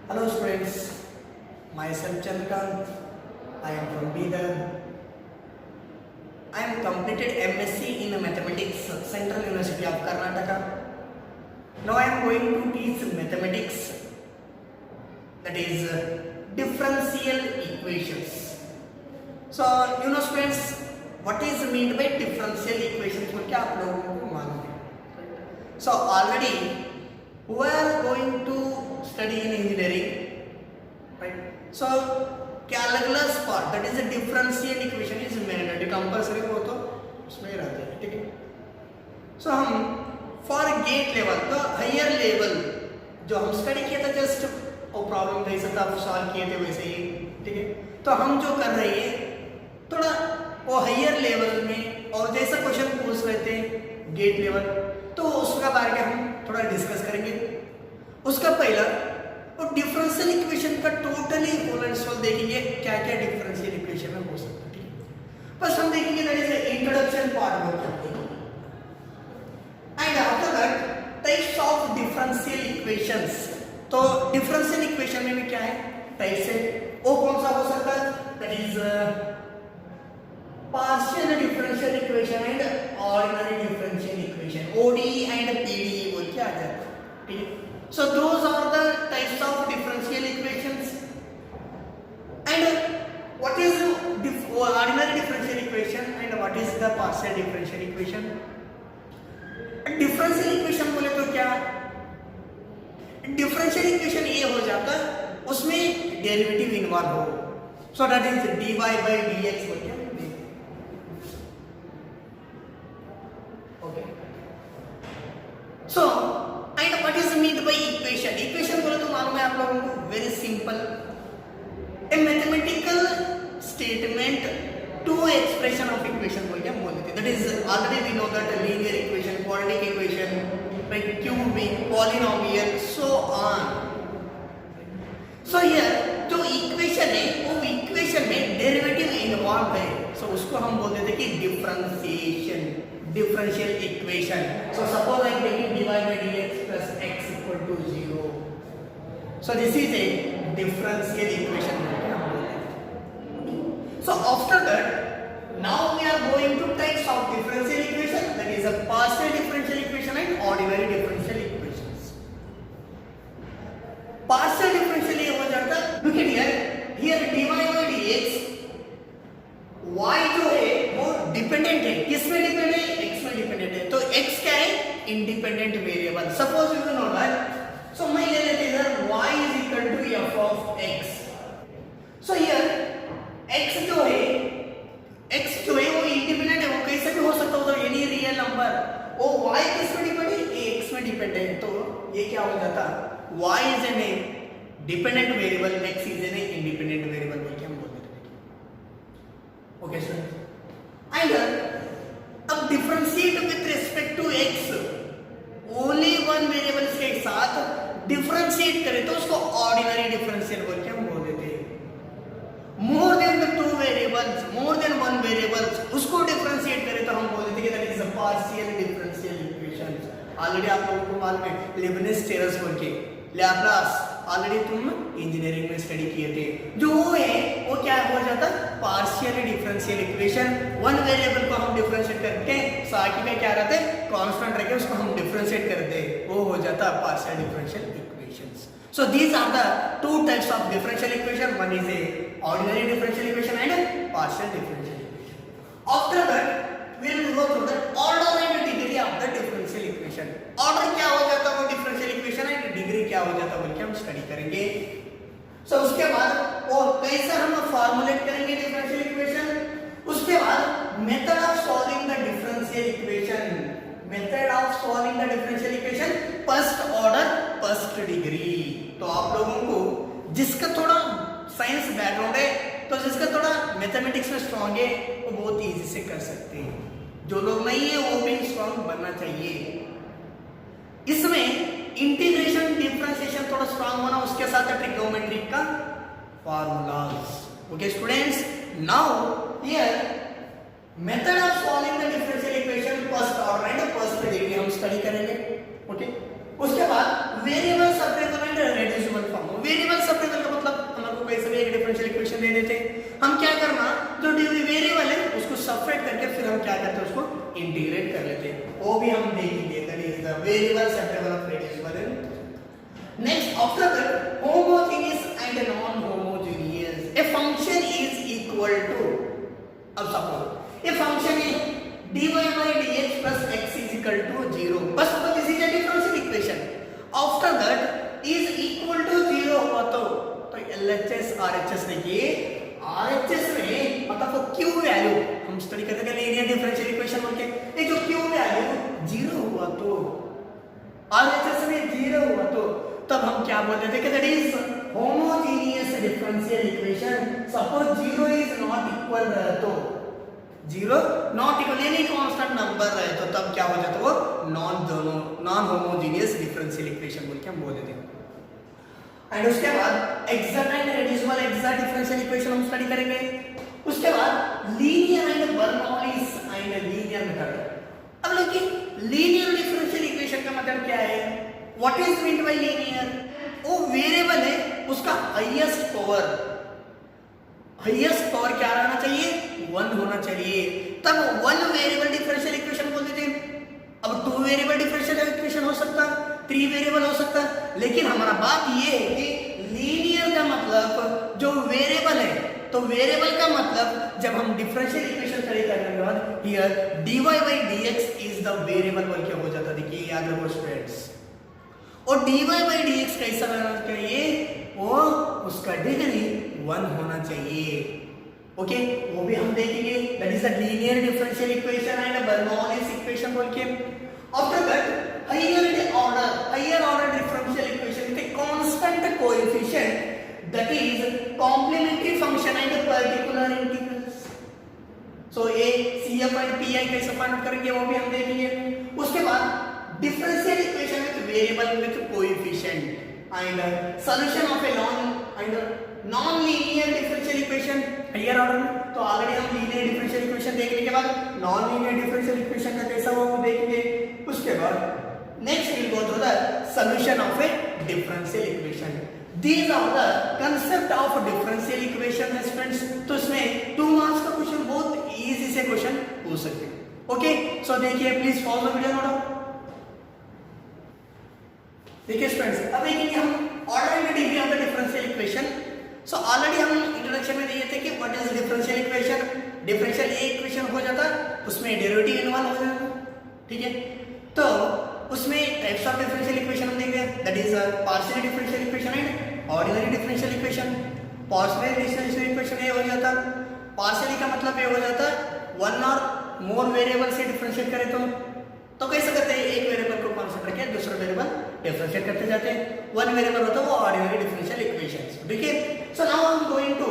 Hello students, myself Chandrakant. I am from Bidar. I am completed MSc in Mathematics, Central University of Karnataka. Now I am going to teach mathematics, that is differential equations. So you know students, what is meant by differential equations? क्या आप लोगों को मालूम है? So already we are going to study in engineering, right? So calculus part, that is a differential equation is mandatory, compulsory वो तो उसमें ही रहता है, ठीक है? So हम for gate level, तो higher level जो हम स्टडी किया था जस्ट वो प्रॉब्लम जैसा था सॉल्व किए थे वैसे ही, ठीक है? तो हम जो कर रहे हैं थोड़ा वो हायर लेवल में और जैसा क्वेश्चन पूछ रहे थे गेट लेवल, तो उसका बारे में हम थोड़ा डिस्कस करेंगे. उसका पहला वो डिफरेंशियल इक्वेशन का टोटली होल एंड सोल देखेंगे क्या क्या डिफरेंशियल इक्वेशन में हो सकता है, ठीक है? बस हम देखेंगे दैट इज इंट्रोडक्शन पार्ट में करते हैं. And after that types of differential equations. तो डिफरेंशियल इक्वेशन में भी क्या है टाइप्स है, वो कौन सा हो सकता है? That is partial differential equation and ordinary differential equation, OD and PD बोल के आ जाता है, ठीक है? So those are the types of differential equations. And what is ordinary differential equation and what is the partial differential equation? Differential equation बोले तो क्या? Differential equation ये हो जाता उसमें डेरिवेटिव इन्वॉल्व हो, so that is dy by dx बोल के. Okay. So and what is meant by equation? Equation बोले तो मालूम है आप लोगों को, very simple, a mathematical statement to expression of equation बोल के हम बोलते हैं. That is already we know that linear equation, quadratic equation, like cubic, polynomial, so on. So here जो equation है वो equation में derivative involved है, so उसको हम बोलते थे कि differentiation, differential equation. So suppose I am taking dy by dx plus x equal to 0. So this is a differential equation. So after that, now we are going to types of differential equation, that is a partial differential equation and ordinary differential equations. Partial differential ये हो जाता है, look at here dy by dx y जो है वो dependent है, किसमें dependent है? x में डिपेंडेंट है. तो x क्या है? Independent variable. Suppose you know that, so मैं ले लेते हैं y is equal to f of x. So here x जो है वो इंडिपेंडेंट है, वो कैसे भी हो सकता है, तो एनी रियल नंबर. वो y किस में डिपेंड है? x में डिपेंड है. तो ये क्या हो जाता? y is an dependent variable, x is an independent variable बोल के हम बोल देते हैं. ओके स्टूडेंट, एंड अब differentiate with respect to x only one variable के साथ डिफरेंशिएट करें तो उसको ऑर्डिनरी डिफरेंशियल बोल के हम बोल देते हैं. More than the two variables, more than one variables, उसको डिफरेंशिएट करें तो हम बोल देते हैं कि that is a partial differential equation. Already आप लोगों को मालूम है लेबनिज थ्योरम बोल के, लैप्लास ऑलरेडी तुम इंजीनियरिंग में स्टडी किए थे. जो है वो क्या हो जाता? Partial differential equation. One variable को हम डिफरेंशिएट करके बाकी में क्या रहता है कांस्टेंट रख के उसको हम डिफरेंशिएट करते हैं, वो हो जाता partial differential equations. So these are the two types of differential equation. One is a ordinary differential equation and partial differential equation. After that we will go through the order and degree of the differential equation. Order क्या हो जाता है वो differential equation है, degree क्या हो जाता है बोल के हम स्टडी करेंगे. So उसके बाद वो कैसे हम फॉर्मुलेट करेंगे डिफरेंशियल इक्वेशन. उसके बाद method of solving the differential equation, method of solving the differential equation, first order first degree. तो आप लोगों को जिसका थोड़ा साइंस बैकग्राउंड है, तो जिसका थोड़ा मैथमेटिक्स में स्ट्रांग है, वो बहुत इजी से कर सकते हैं. जो लोग नहीं है वो भी स्ट्रांग बनना चाहिए. इसमें इंटीग्रेशन डिफरेंशिएशन थोड़ा स्ट्रांग होना, उसके साथ ट्रिग्नोमेट्री का formulas. Okay students, now here method of solving the differential equation first order and first degree हम स्टडी करेंगे. ओके, उसके बाद variable separable and reducible form. Variable subtract करके फिर हम क्या करते हैं उसको इंटीग्रेट कर लेते हैं, वो भी हम देखेंगे। That is the variable separable of radius. Next after that homogeneous and non homogeneous. A function is equal to, अब सपोज ए फंक्शन है dy by dx plus x is equal to 0, बस this is a differential equation. After that is equal to 0 हुआ तो LHS RHS देखिए, RHS में मतलब Q value हम study करते हैं लीनियर डिफरेंशियल इक्वेशन बोल के, ये जो Q वैल्यू 0 हुआ तो RHS में 0 हुआ तो तब हम क्या बोलते थे कि that is homogeneous differential equation. Suppose 0 is not equal रहे तो 0 नॉट इक्वल यानी कांस्टेंट नंबर रहे तो तब क्या हो जाता, वो नॉन होमोजेनियस डिफरेंशियल इक्वेशन बोल के हम बोल देते हैं। एंड उसके बाद exact and reducible exact differential equation हम स्टडी करेंगे। उसके बाद linear and Bernoulli's and linear method. अब देखिए लीनियर डिफरेंशियल इक्वेशन का मतलब क्या है, what is mean by linear? वो वेरिएबल है उसका हाईएस्ट पावर क्या रहना चाहिए, 1 होना चाहिए, तब 1 वेरिएबल डिफरेंशियल इक्वेशन बोल देते हैं। अब 2 वेरिएबल डिफरेंशियल इक्वेशन हो सकता, 3 वेरिएबल हो सकता, लेकिन हमारा बात ये है कि लीनियर का मतलब जो वेरिएबल है, तो वेरिएबल का मतलब जब हम डिफरेंशियल इक्वेशन स्टडी करने के बाद here dy by dx is the variable बोल के हो जाता। देखिए याद रखो स्टूडेंट्स, और dy by dx कैसा रहना चाहिए, वो उसका डिग्री 1 होना चाहिए। ओके, वो भी हम देखेंगे। That is the linear differential equation and Bernoulli's equation बोल के। After that higher order differential equation with a constant coefficient that is complementary function and particular integrals. So a CF एंड PI कैसे find out करेंगे वो भी हम देखेंगे। उसके बाद differential equation with variable with coefficient and solution of a non linear differential equation higher order में। तो ऑलरेडी हम लीनियर डिफरेंशियल इक्वेशन देखने के बाद नॉन लीनियर डिफरेंशियल इक्वेशन का कैसा वो देखेंगे। उसके बाद next will go through the solution of a differential equation. These are the concept of differential equation students. तो इसमें 2 मार्क्स का क्वेश्चन बहुत इजी से क्वेश्चन पूछ सकते हैं। ओके, सो देखिए please follow the video note. देखिए स्टूडेंट्स, अब देखेंगे हम order and degree of the differential equation. So already हम इंट्रोडक्शन में दिए थे कि what is differential equation. Differential equation हो जाता, उसमें डेरिवेटिव इन्वॉल्व हो जाता, ठीक है। तो उसमें टाइप्स ऑफ डिफरेंशियल इक्वेशन हम देख रहे हैं, that is partial differential equation and ordinary differential equation. Partial differential equation ये हो जाता, पार्शियली का मतलब ये हो जाता 1 और मोर वेरिएबल से डिफरेंशिएट करें तो कैसे करते हैं, एक वेरिएबल को कांस्टेंट रख के दूसरा वेरिएबल डिफरेंशिएट करते जाते हैं। 1 वेरिएबल होता है वो ऑर्डिनरी डिफरेंशियल इक्वेशंस, ठीक है। So now I am going to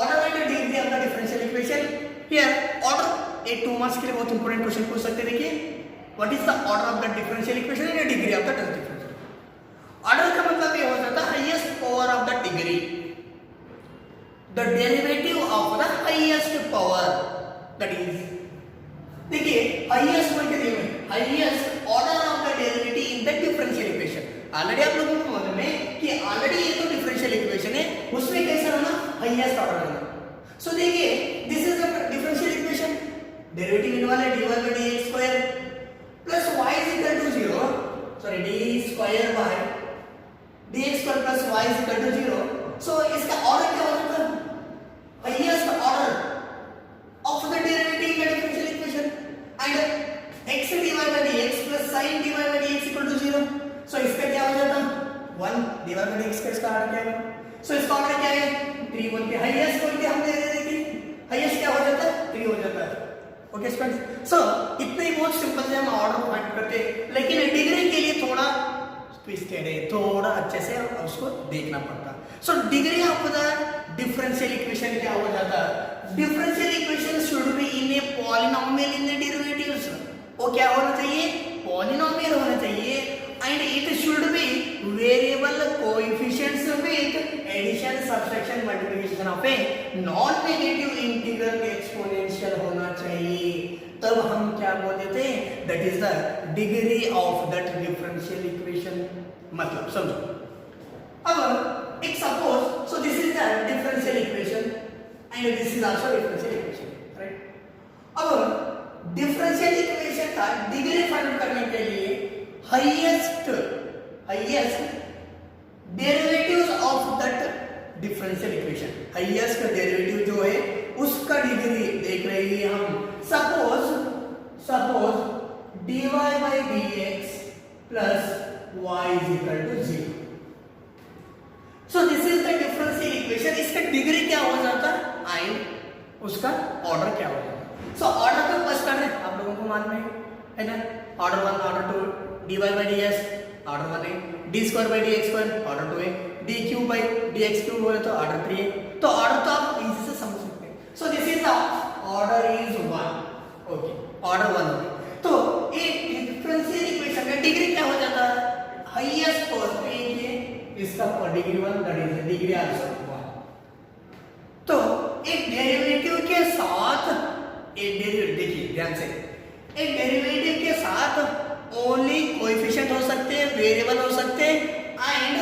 order and degree of the differential equation. Here order एक 2 मार्क्स के लिए बहुत इंपॉर्टेंट क्वेश्चन पूछ सकते हैं। देखिए what is the order of the differential equation and degree of the differential. Order का मतलब ये हो जाता है highest power of the degree, the derivative of the highest power, that is देखिए हाईएस्ट बोल के दिए highest order of the derivative in the differential equation. Already आप लोगों को मालूम है कि ऑलरेडी ये तो डिफरेंशियल इक्वेशन है, उसमें कैसा रहना, हाईएस्ट ऑर्डर रहना। सो देखिए this is the differential equation, derivative involve है dy by dx square plus y is equal to 0, sorry d square by dx square plus y is equal to 0। सो इसका order क्या हो जाता है, highest order of the derivative in the differential equation and x dy by dx plus sin dy by dx equal to 0। so इसका क्या हो जाता 1 dy by dx का इसका ऑर्डर क्या है, so इसका ऑर्डर क्या है 3 बोल के हाईएस्ट बोल के हम दे देते कि हाईएस्ट क्या हो जाता है 3 हो जाता है। ओके स्टूडेंट्स, सो इतना ही बहुत सिंपल से हम ऑर्डर फाइंड करते हैं, लेकिन डिग्री के लिए थोड़ा ट्विस्टेड है, थोड़ा अच्छे से उसको देखना पड़ता। So degree of the differential equation क्या हो जाता है, differential equation should be in a polynomial in the derivatives. वो क्या होना चाहिए, पॉलिनोमियल होना चाहिए and it should be variable coefficients with addition subtraction multiplication of a non negative integral exponential होना चाहिए। तब हम क्या बोल देते हैं, that is the degree of that differential equation. मतलब समझो, अब एक suppose, so this is the differential equation and this is also differential equation, right? अब डिफरेंशियल इक्वेशन का डिग्री फाइंड करने के लिए highest derivatives of that differential equation, highest derivative जो है उसका डिग्री देख रहे हैं हम। Suppose dy by dx plus y is equal to 0. So this is the differential equation. इसका डिग्री क्या हो जाता है एंड उसका ऑर्डर क्या हो जाता है। सो ऑर्डर तो फर्स्ट करना है, आप लोगों को मालूम है ना। Order 1 order 2 dy by dx order 1 है, d square by dx square order 2 है, dq by dx क्यूब बोले तो ऑर्डर 3 है। तो ऑर्डर तो आप इजी से समझ सकते हैं। सो this is the order is 1, okay order 1। तो एक डिफरेंशियल इक्वेशन का डिग्री क्या हो जाता है, हाईएस्ट फॉर पे के इसका पर degree 1 that is degree also 1। तो एक डेरिवेटिव के साथ एक डेरिवेटिव, देखिए ध्यान से, एक डेरिवेटिव के साथ ओनली कोएफिशिएंट हो सकते हैं, वेरिएबल हो सकते हैं and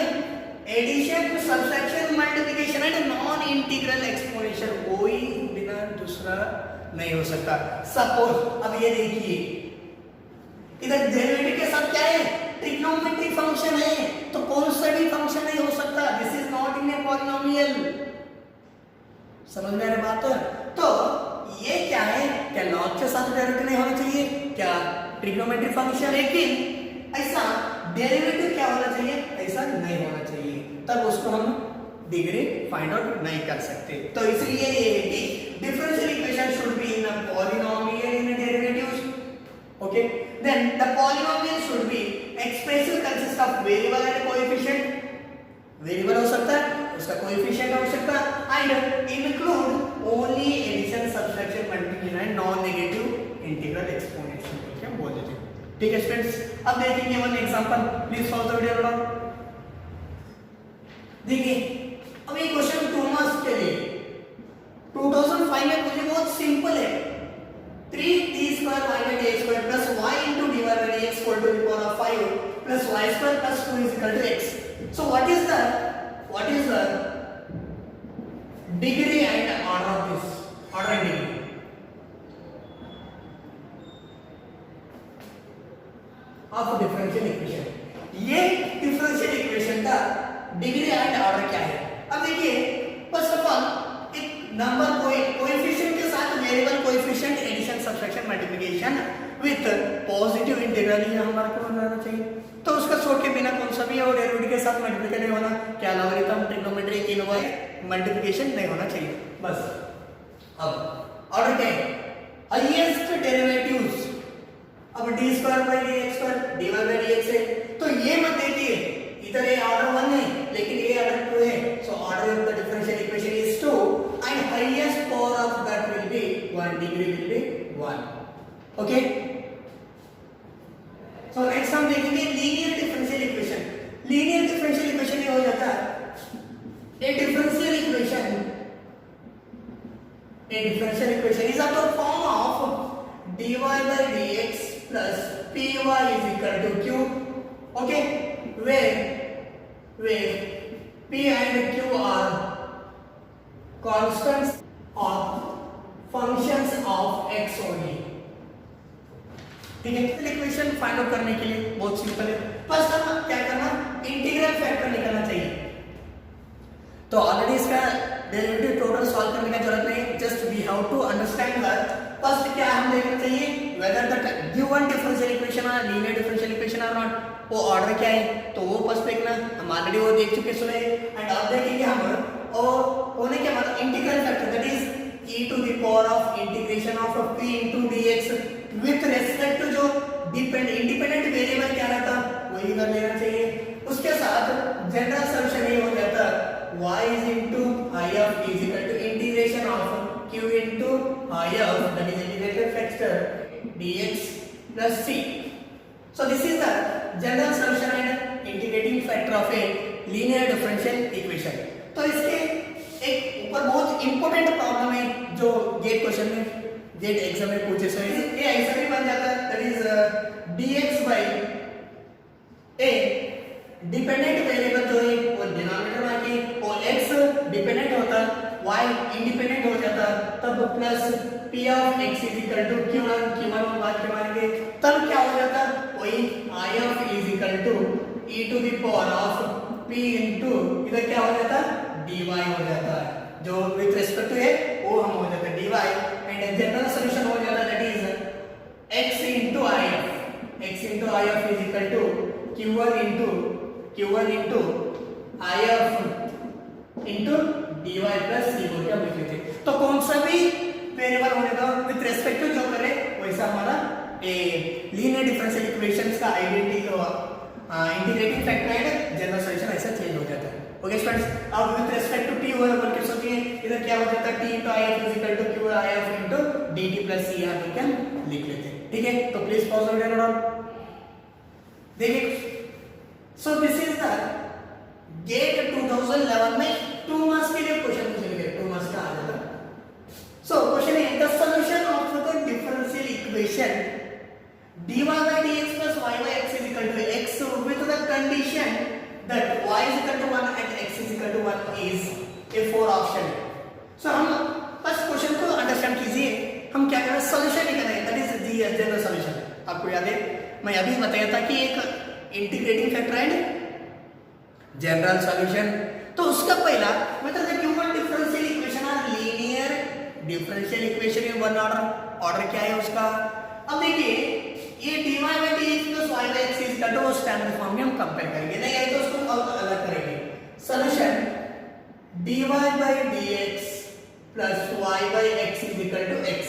addition, subtraction, multiplication and non integral exponential, कोई बिना दूसरा नहीं हो सकता। सपोज अब ये देखिए इधर डेरिवेटिव के साथ क्या है, ट्रिग्नोमेट्रिक फंक्शन है, तो कौन सा भी फंक्शन नहीं हो सकता। This is not in a polynomial, समझ में आ रही बात है। तो ये क्या है, क्या लॉग के साथ डेरिवेटिव नहीं होना चाहिए, क्या ट्रिग्नोमेट्रिक फंक्शन, लेकिन ऐसा डेरिवेटिव क्या होना चाहिए, ऐसा नहीं होना चाहिए, तब उसको हम डिग्री फाइंड आउट नहीं कर सकते। तो इसलिए ये है कि differential equation should be in a polynomial in derivatives, okay. Then the polynomial should be expression consist of variable and coefficient, variable हो सकता है, उसका कोएफिशिएंट हो सकता है and include only addition, subtraction, multiplication and non negative integral exponential बोल के बोल देते हैं। ठीक है स्टूडेंट्स, अब देखेंगे one example, please follow the video down. देखिए अब ये क्वेश्चन 2 मार्क्स के लिए 2005 में मुझे बहुत सिंपल है, 3d square y by dx square plus y into dy by dx whole to the power of 5 plus y square plus 2 is equal to x. So what is the degree and order of this, order and degree of differential equation? ये differential equation का degree and order क्या है। अब देखिए first of all एक number coefficient के साथ variable coefficient, addition, subtraction, multiplication with positive integral ये हमारे को बनाना चाहिए। तो उसका छोड़ के बिना कौन सा भी और डेरिवेटिव के साथ मल्टीप्लिकेशन नहीं होना, क्या लॉगरिथम, ट्रिग्नोमेट्री, इनवर्स, मल्टीप्लिकेशन नहीं होना चाहिए बस। अब ऑर्डर क्या है, हाईएस्ट डेरिवेटिव्स, अब d square by dx square dy by dx है, तो ये मत देखिए इधर ये ऑर्डर 1 है लेकिन ये ऑर्डर 2 है। So order of the differential equation is 2 and highest power of that will be 1, degree will be 1, okay. So next हम देखेंगे linear differential equation. Linear differential equation ये हो जाता है ए differential equation is of the form of dy by dx plus py is equal to q, okay, where p and q are constants of functions of x only। ठीक है, equation find out करने के लिए बहुत simple है, first हम क्या करना, इंटीग्रल फैक्टर निकालना चाहिए। तो ऑलरेडी इसका डेरिवेटिव टोटल सॉल्व करने का जरूरत नहीं, just we have to understand that first क्या हम देखना चाहिए, whether the given differential equation are linear differential equation or not, वो ऑर्डर क्या है, तो वो फर्स्ट देखना, हम ऑलरेडी वो देख चुके सुने एंड अब देखेंगे हम और होने के बाद integral factor that is e to the power of integration of p into dx with respect to जो इंडिपेंडेंट वेरिएबल क्या रहता वही कर लेना चाहिए। उसके साथ जनरल सॉल्यूशन ये हो जाता y is into I of t is equal to integration of q into I of that is integrated factor dx plus c. So this is the general solution and integrating factor of a linear differential equation. तो इसके एक ऊपर बहुत important problem है जो GATE question में, GATE exam में पूछे सो ये ऐसा भी बन जाता है that is dx by a dependent variable जो है वो डिनोमिनेटर में आके और x डिपेंडेंट होता y इंडिपेंडेंट हो जाता, तब plus p of x is equal to q1 बात के मानेंगे, तब क्या हो जाता, वही i of is equal to e to the power of p into इधर क्या हो जाता, dy हो जाता है, जो विद रिस्पेक्ट टू है वो हम हो जाता है dy, एंड जनरल सॉल्यूशन हो जाता that is x into i of is equal to q1 into i of into dy plus c बोल के हम लिख लेते हैं। तो कौन सा भी वेरिएबल होने का विद रिस्पेक्ट टू जो करे वैसा हमारा लीनियर डिफरेंशियल इक्वेशंस का integrating factor and general solution ऐसा चेंज हो जाता है। ओके स्टूडेंट्स, अब विद रिस्पेक्ट टू t हो बोल के सोचिए, इधर क्या हो जाता है t into i is equal to q i of into dt plus c यहाँ पे हम लिख लेते हैं। ठीक है, तो प्लीज पॉज और नोट डाउन। देखिए, so this is the GATE 2011 में 2 मार्क्स के लिए क्वेश्चन पूछे गए, 2 मार्क्स का आ जाता। सो क्वेश्चन है the solution of the differential equation dy by dx plus y by x is equal to x with the condition that y is equal to 1 and x is equal to 1 is a 4 option। सो हम बस question को understand कीजिए, हम क्या कर रहे हैं, solution ही कर रहे हैं, that is the general solution. आपको याद है मैं अभी बताया था कि एक integrating factor and general solution, तो उसका पहला मतलब the given differential equation are linear differential equation in one order क्या है उसका। अब देखिए ये dy by dx plus y by x is equal to standard form में हम कंपेयर करेंगे, नहीं है तो उसको अलग करेंगे। Solution dy by dx plus y by x is equal to x।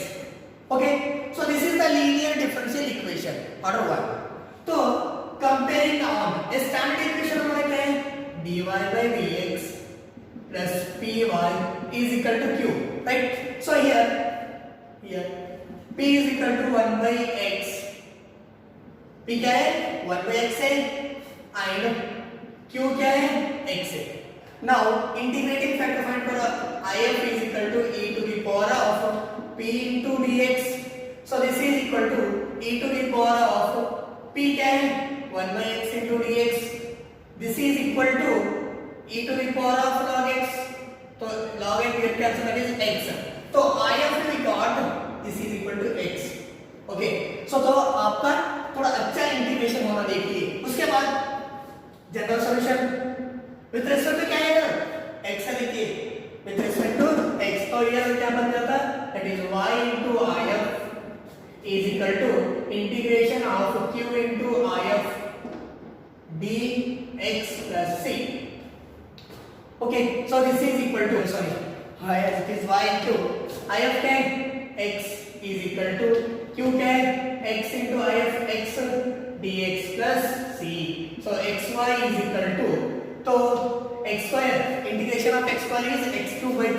Okay, so this is the linear differential equation order 1। तो कंपेयरिंग ऑन स्टैंडर्ड इक्वेशन हमारा क्या है, dy by dx plus py is equal to q, right? So here p is equal to 1 by x, p क्या है 1 by x है, and q क्या है x है। now integrating factor find करो, if is equal to e to the power of p into dx, so this is equal to e to the power of p क्या है 1 by x into dx, this is equal to e to the power of log x, तो log x here क्या है, is x, तो if we got this is equal to x। Okay, so तो आपका थोड़ा अच्छा इंटीग्रेशन होना देखिए। उसके बाद general solution with respect to क्या है, x देखिए विद रिस्पेक्ट टू x, तो ये क्या बन जाता है, that is y into if is equal to integration of q into if dx plus c। Okay, so this is equal to it is y into if क्या है x is equal to q क्या है x into if x dx plus c, so xy is equal to, तो x square integration of x square is x2 by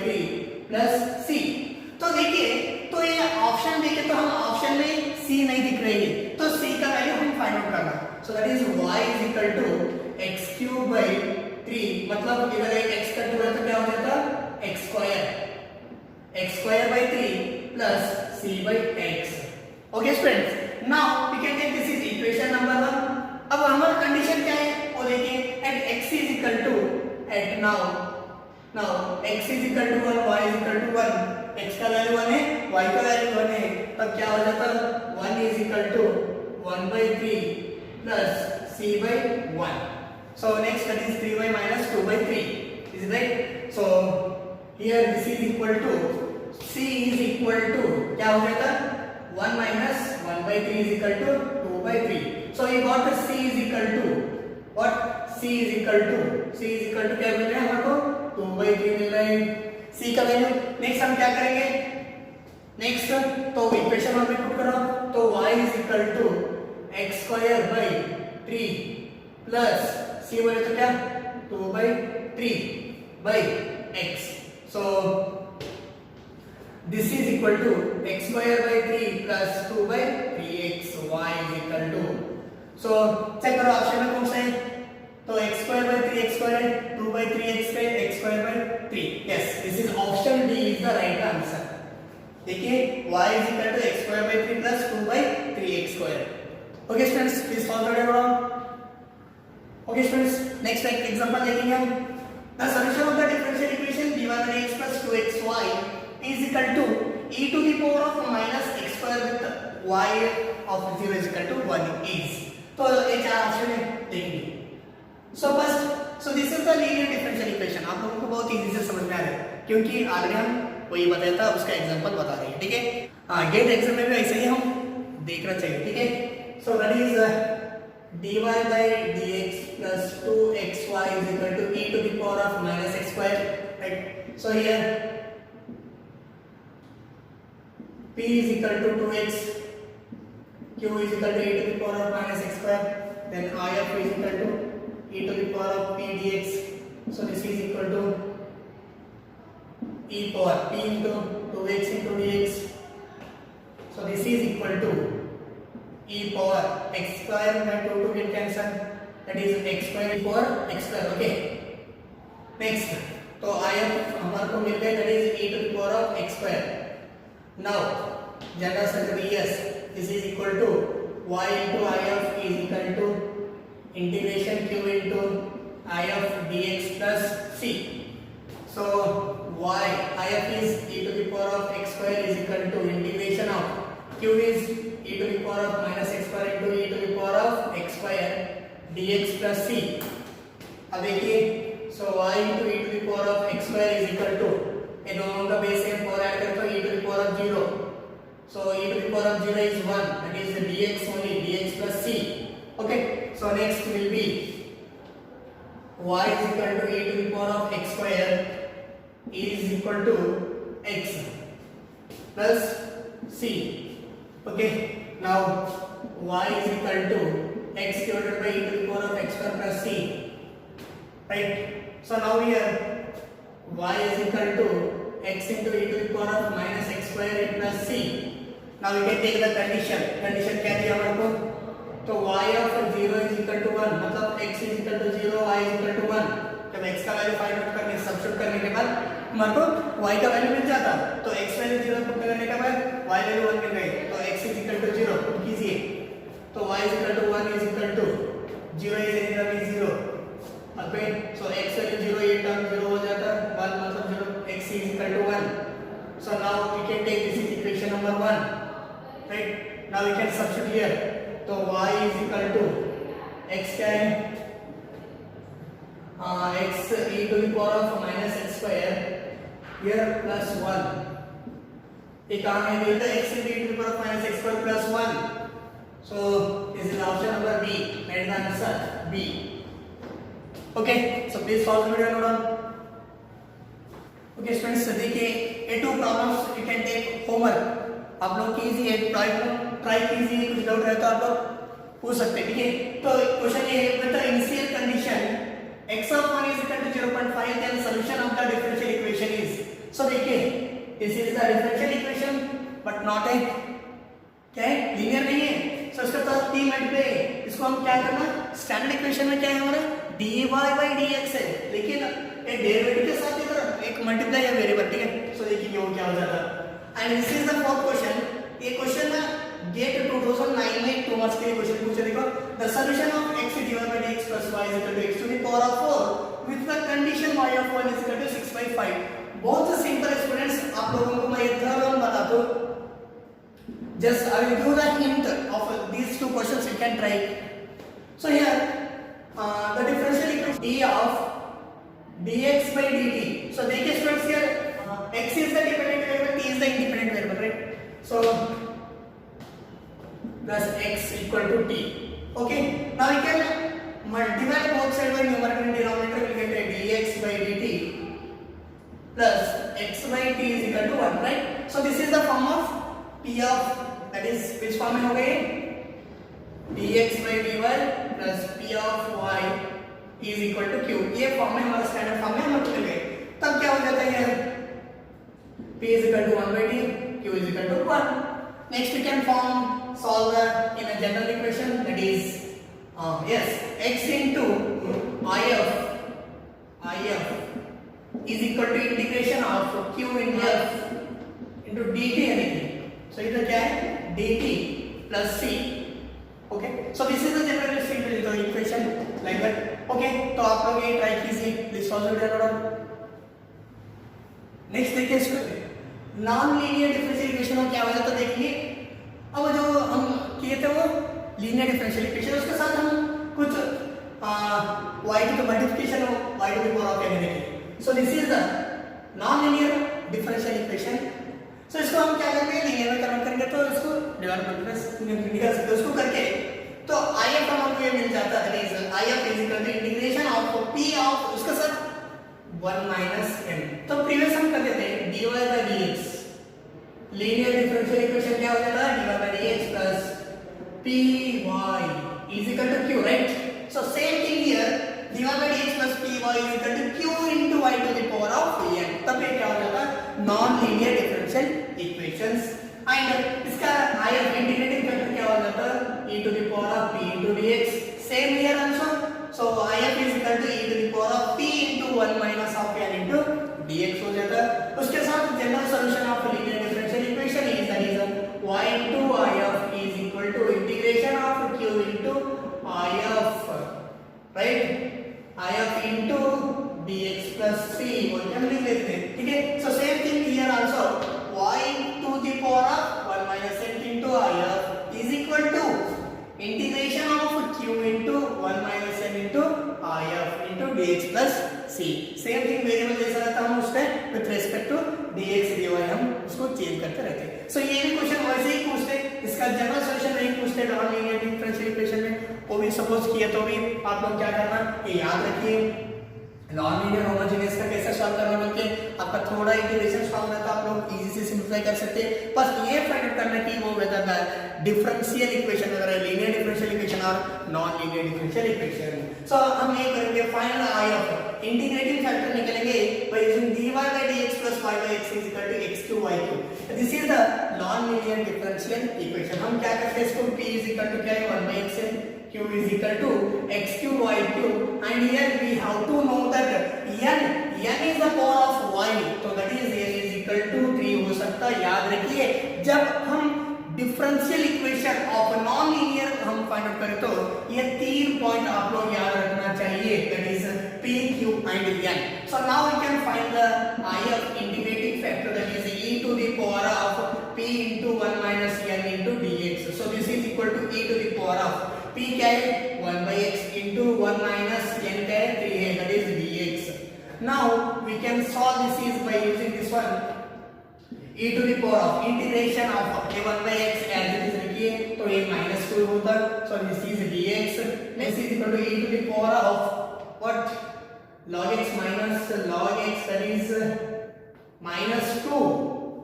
3 plus c। तो देखिए, तो ये option देखे तो हम ऑप्शन में c नहीं दिख रही है, तो c का वैल्यू हम फाइंड आउट करना, सो that is y is equal to x³ by 3, मतलब इधर एक x का 2 है तो क्या हो जाता x² by 3 plus c by x। Okay students, now we can take this is equation number 1। अब हमारा कंडीशन क्या है वो देखिए, at x is equal to at now x is equal to 1, y is equal to 1, x का value 1 है, y का value 1 है, तब क्या हो जाता 1 is equal to 1 by 3 plus c by 1। so next that is 3y minus 2 by 3, is it right? so here this is equal to c is equal to क्या हो जाता 1 minus 1 by 3 is equal to 2 by 3, so you got the c is equal to what, c is equal to क्या मिल रहा है हमारे को 2 by 3 मिल रहा है c का वैल्यू। नेक्स्ट हम क्या करेंगे, नेक्स्ट तो इक्वेशन में पुट करो, तो y is equal to x² by 3 plus c बोले तो क्या 2 by 3 by x, so this is equal to x² by 3 plus 2 by 3x, y is equal to, so check करो ऑप्शन में कौन सा है, तो x² by 3 x² है, 2 by 3x है, x² by 3, yes this is option D is the right answer। देखिए y is equal to x² by 3 plus 2 by 3x²। Okay students, please follow that down. Okay students, next example देखेंगे हम। The solution of the differential equation dy by dx plus 2xy is equal to e to the power of minus x square with y of 0 is equal to 1 is. तो ये चार option है देखेंगे. So first, so this is the linear differential equation. आप लोगों को बहुत easy से समझ में आ रहा है क्योंकि ऑलरेडी हम वही बताया था, उसका एग्जांपल बता रहे हैं. ठीक है, हाँ गेट एग्जाम में भी ऐसे ही हम देखना चाहिए. ठीक है, so that is dy by dx plus 2xy is equal to e to the power of minus x square. Right, so here p is equal to 2x, q is equal to e to the power of minus x square, then I of is equal to e to the power of p dx. So this is equal to e power p into 2x into dx. So this is equal to e power x square by 2 to get cancel, that is x square e power x square. Okay, next, तो I of हमारे को मिल गया, that is e to the power of x square. Now general centre yes, this is equal to y into I of is equal to integration q into I of dx plus c. So y I of is e to the power of x square is equal to integration of q is e to the power of minus x square into e to the power of x square dx plus c. अब देखिए, so y into e to the power of x square is equal to, ये दोनों का base है, power add करते हो e to the power of 0. So e to the power of 0 is 1, that is the dx only, dx plus c. Okay, so next will be y is equal to e to the power of x square is equal to x plus c. Okay, now y is equal to x divided by e to the power of x square plus c. Right, so now here y is equal to x into e to the power of minus x square plus c. Now we can take the condition. Condition क्या दिया हमारे को? तो y of 0 is equal to 1, मतलब x is equal to 0, y is equal to 1. जब x का value find out करके substitute करने के बाद हमारे को y का वैल्यू मिल जाता, तो x वैल्यू 0 पुट करने के बाद y वैल्यू 1 मिल गई, तो x is equal to 0 put कीजिए, तो y is equal to 1 is equal to 0 is equal to 0. Okay, so x value 0, ये टर्म 0 हो जाता, 1 मतलब 0, x is equal to 1. So now we can take this is equation number 1. Right, now we can substitute here, तो y is equal to x क्या है, x e to the power of minus x square here plus 1. ये कहाँ है, ये तो x e to the power of minus x square plus 1. So this is option number B, and the answer B. Okay, so please solve the video note down. Okay students, देखिए ये two problems you can take homework. आप लोग कीजिए, try कीजिए, कुछ doubt रहता है आप लोग पूछ सकते हैं. ठीक है, तो क्वेश्चन ये है, with the initial condition x of 1 is equal to 0.5, then solution of the differential equation is. So देखिए, this is the differential equation but not a क्या है, लीनियर नहीं है. सो इसके साथ t मल्टीप्लाई है, इसको हम क्या करना, स्टैंडर्ड इक्वेशन में क्या है हमारा dy by dx है, लेकिन एक डेरिवेटिव के साथ इधर एक मल्टीप्लाई है वेरिएबल. ठीक है, सो देखिए वो क्या हो जाता है. And this is the fourth question. ये क्वेश्चन ना गेट 2009 में 2 मार्क्स के लिए क्वेश्चन पूछे. देखो, the solution of x divided by dx plus y is equal to x to the power of 4 with the condition y of 1 is equal to 6 by 5. बहुत simple students, आप लोगों को मैं ये थ्योरम बता दूं. Just I will give the hint of these two questions, you can try. So here the differential equation d of dx by dt. So देखिए students here x is the dependent variable, t is the independent variable, right? So plus x equal to t. Okay, now we can divide both sides by numerator and denominator. We will get dx by dt plus x by t is equal to 1, right? So this is the form of p of, that is which form में हो गए, dx by dy plus p of y is equal to q. ये form में हमारा standard form में हम लिख गए. तब क्या हो जाता है, p is equal to 1 by t, q is equal to 1. Next we can solve in a general equation, that is yes, x into I of is equal to integration of q into f into dt anything. So इधर क्या है, dt plus c. Okay, so this is the general equation like that. Okay, तो आप लोग ये try कीजिए. Please solve the video. Next देखिए non linear differential equation में क्या हो जाता देखेंगे। अब जो हम किए थे वो लीनियर डिफरेंशियल इक्वेशन, उसके साथ हम कुछ y to the multiplication of y to the power of n लिखेंगे। So this is the non linear differential equation. So इसको हम क्या करेंगे, लीनियर में कन्वर्ट करेंगे तो इसको डिवाइड बाय निकाल सकते हैं। उसको करके तो IF का हमको ये मिल जाता है, that is IF is equal to integration of p of उसके साथ 1 माइनस n। तो प्रीवियस हम कर देते हैं dy by dx, linear differential equation क्या हो जाता है, dy by dx plus py is equal to q, right? So same thing here, dy by dx plus py is equal to q into y to the power of n। तब ये क्या हो जाता है, non linear differential equations. And इसका IF integrating factor क्या हो जाता है, e to the power of p into dx। same here also, so IF is equal to e to the power of p into 1 minus of n into dx हो जाता है। उसके साथ general solution of linear differential equation is that is y into IF is equal to integration of q into IF, right? IF into dx plus c बोल के हम लिख लेते हैं, ठीक है। so same thing here also, y to the power of 1 minus n into IF is equal to integration of q into 1 minus n into IF into dx plus c। same thing variable जैसा रहता है हम उसके with respect to dx dy हम उसको change करते रहते हैं। सो ये भी क्वेश्चन वैसे ही पूछते, इसका जनरल सॉल्यूशन नहीं पूछते नॉन लीनियर डिफरेंशियल इक्वेशन में, वो भी सपोज किया तो भी आप लोग क्या करना, ये याद रखिए नॉन लीनियर होमोजेनियस का कैसे सॉल्व करना बोल के आपका थोड़ा इंटीग्रेशन सॉल्व रहता, आप लोग इजी से सिंपलीफाई कर सकते हैं। बस ये फाइंड आउट करना कि वो वेदर द डिफरेंशियल इक्वेशन अगर लीनियर डिफरेंशियल इक्वेशन और नॉन लीनियर डिफरेंशियल इक्वेशन। सो हम ये करेंगे फाइनल IF इंटीग्रेटिंग फैक्टर निकलेंगे by using dy by dx plus y by x is equal to x cube y cube। This is the non linear differential equation. हम क्या करते हैं इसको p is equal to क्या है 1 by x है, q is equal to x cube y cube, and here we have to know that n is the power of y, so that is n is equal to 3 हो सकता है। याद रखिए जब हम differential equation of non linear हम find out करें तो ये 3 पॉइंट आप लोग याद रखना चाहिए, that is p q and n। so now we can find the IF integrating factor, that is e to the power of p into 1 minus n into dx। so this is equal to e to the power of p क्या है 1 by x into 1 minus n क्या है 3 है, that is dx। now we can solve this is by using this one e to the power of integration of a1 by x as it is रखिए तो ये minus 2 होता है, so this is dx। this is equal to e to the power of what, log x minus log x, that is minus 2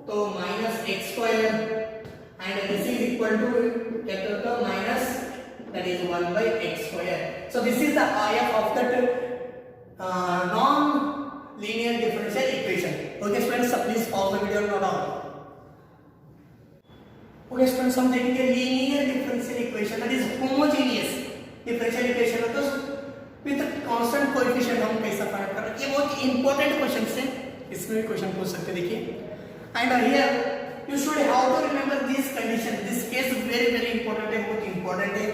तो minus x square, and this is equal to क्या होता है minus, that is 1 by x square। so this is the IF of that non-linear differential equation। okay friends, so please pause the video and note down। okay friends, हम देखेंगे linear differential equation, that is homogeneous differential equation तो with constant coefficient हम कैसा find कर रहे हैं। ये बहुत इंपॉर्टेंट क्वेश्चन है, इसमें भी क्वेश्चन पूछ सकते हैं देखिए। and here you should have to remember this condition, this case very important है, बहुत इंपॉर्टेंट है।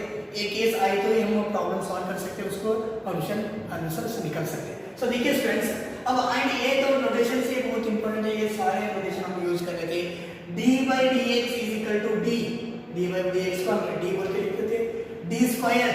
एक केस आई तो हम प्रॉब्लम सॉल्व कर सकते हैं, उसको सॉल्यूशन आंसर से निकाल सकते हैं। सो देखिए स्टूडेंट्स, अब एंड ये तो नोटेशन से बहुत इंपॉर्टेंट है, ये सारे नोटेशन हम यूज कर लेते हैं। dy by dx is equal to d, dy by dx को हम d बोल के लिखते थे, d square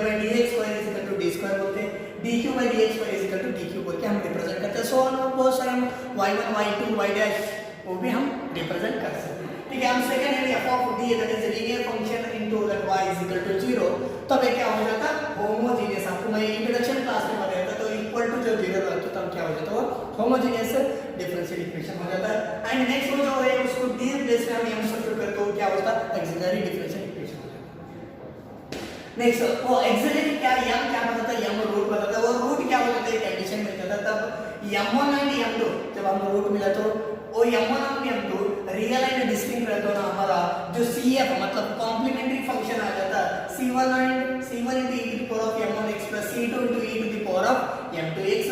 by dx square is equal to d square बोलते हैं, dq by dx square is equal to dq बोल के हम रिप्रेजेंट करते हैं। सो बहुत सारे हम y1 y2 y dash वो भी हम रिप्रेजेंट कर सकते हैं, ठीक है। हम सेकंड है f of d, that is a linear function into that y is equal to 0, तब ये क्या हो जाता होमोजेनियस। आपको मैं इंट्रोडक्शन क्लास में बताया था, तो इक्वल टू जब 0 रहता तब क्या हो जाता है होमोजेनियस डिफरेंशियल इक्वेशन हो जाता है। एंड नेक्स्ट जो है उसको d प्लेस में हम m सब्स्टिट्यूट करते हो क्या होता है ऑक्सिलरी डिफरेंशियल इक्वेशन हो जाता है। नेक्स्ट वो ऑक्सिलरी क्या m क्या बताता है, m रूट बताता है, वो रूट क्या हो जाता है कंडीशन में जाता तब m1 एंड m2 जब हम रूट मिला तो वो m1 और m2 रियल एंड डिस्टिंक्ट रहता है ना हमारा जो CF मतलब कॉम्प्लीमेंट्री फंक्शन आ जाता है C1 into e to the power of m1x plus C2 into e to the power of m2x।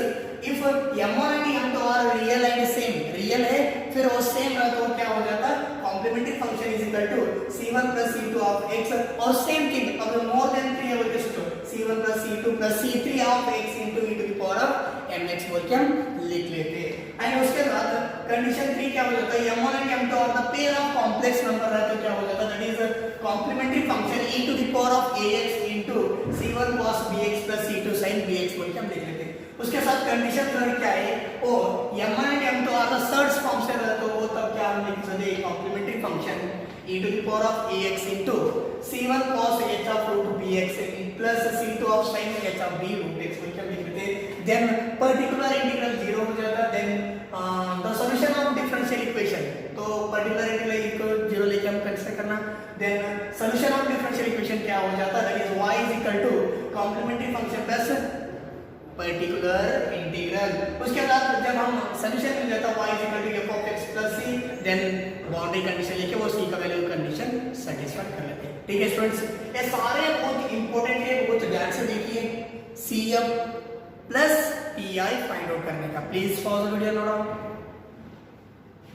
if m1 and m2 are real and same, real है फिर वो सेम रहता है तो क्या हो जाता है complementary function is equal to C1 plus C2 of x, और सेम थिंग अगर मोर देन 3 है तो C1 plus C2 plus C3 of x into e to the power of mx बोल के हम लिख लेते हैं। एंड उसके बाद कंडीशन 3 क्या हो जाता है, m1 एंड m2 और the pair of complex number है तो क्या हो जाता है, that is complementary function e to the power of ax into c1 cos bx plus c2 sin bx बोल के हम लिख लेते हैं। उसके साथ कंडीशन 3 क्या है, oh m1 and m2 are the search form से रहता तो वो तब क्या हम लिख सकते हैं, complementary function e to the power of ax into c1 cos h of root bx plus c2 of sin h of b root x बोल के हम लिख लेते हैं। देन पर्टिकुलर इंटीग्रल 0 हो जाता है। Then the solution of differential equation, तो पर्टिकुलर इंटीग्रल को 0 लेके हम कंसीडर करना। Then solution of differential equation क्या हो जाता है, that is y is equal to complementary function plus particular integral. उसके बाद जब हम सॉल्यूशन मिल जाता है y is equal to f of x plus c, then boundary condition लेके वो c का वैल्यू कंडीशन सेटिस्फाई कर लेते हैं। ठीक है स्टूडेंट्स, ये सारे बहुत इंपॉर्टेंट है, बहुत ध्यान से देखिए। cf plus pi find out करने का, please pause the video, note down.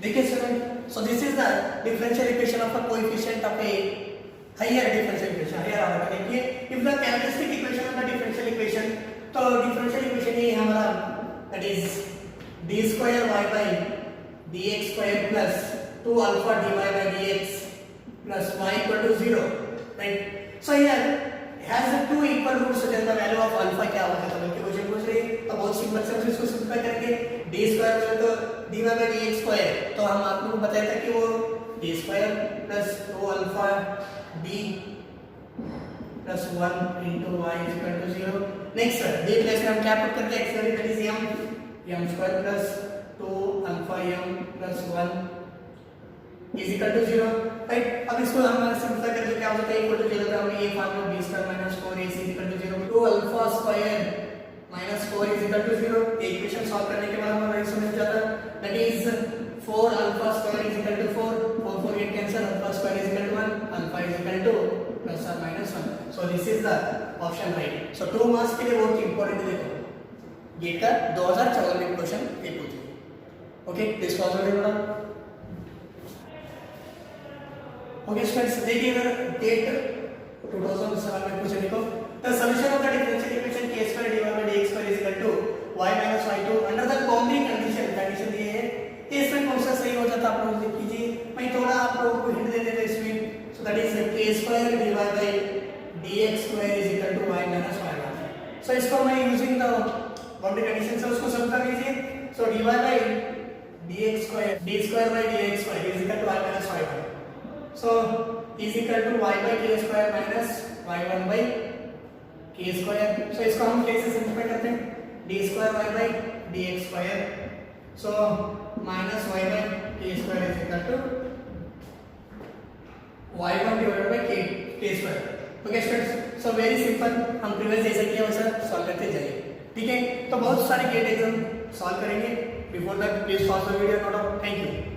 देखिए student, so this is the differential equation of a coefficient of a higher differential equation. Higher order का देखिए, if the characteristic equation of the differential equation, तो differential equation ये हमारा that is d square y by dx square plus 2 alpha dy by dx plus y equal to 0, right. So here has two equal roots, then the value of alpha क्या होता है, बल्कि question पूछ रही है। तो बहुत सिंपल से हम इसको सिंपलीफाई करेंगे। d स्क्वायर में तो dy बाय dx स्क्वायर, तो हम आप लोगों को बताया था कि वो d square plus 2 alpha d plus 1 into y is equal to 0। Next d plus में हम क्या पुट करते हैं, x value that is m square plus 2 alpha m plus 1 is equal to 0, right. अब इसको हम सिंपलीफाई करके क्या हो जाता है, इक्वल टू 0 का हम ये formula b square minus 4ac is equal to 0, 2 alpha square minus 4 is equal to 0। Equation solve करने के बाद हमारा ये समझ जाता है, that is 4 alpha square is equal to 4, 4 get cancel, alpha square is equal to 1, alpha is equal to plus और minus 1। So this is the option right. So 2 marks के लिए बहुत इंपॉर्टेंट है, देखो गेट का 2014 में क्वेश्चन ये पूछे। ओके, दिस वाज ऑलरेडी बड़ा। ओके स्टूडेंट्स, देखिए इधर डेट 2007 में पूछे, देखो the solution of the differential equation k square dy by dx square is equal to y minus y2 under the boundary condition. Condition ये है, इसमें कौन सा सही हो जाता है आप लोग देख कीजिए। मैं थोड़ा आप लोगों को हिंट दे देता हूं इसमें, so that is k square dy by dx square is equal to y minus y1। So इसको मैं यूजिंग द बाउंड्री कंडीशन से उसको सॉल्व कर लीजिए। So dy by dx square d square by dx square is equal to y minus y1, so is equal to y by k square minus y1 by k square। so इसको हम कैसे simplify करते हैं, d square y by dx square, so minus y by k square is equal to y1 divided by k square। Okay students, so very simple, हम previous जैसा किया वैसा solve करते जाइए। ठीक है, तो बहुत सारे गेट एग्जाम सॉल्व करेंगे। Before that please pause the video, note down. Thank you.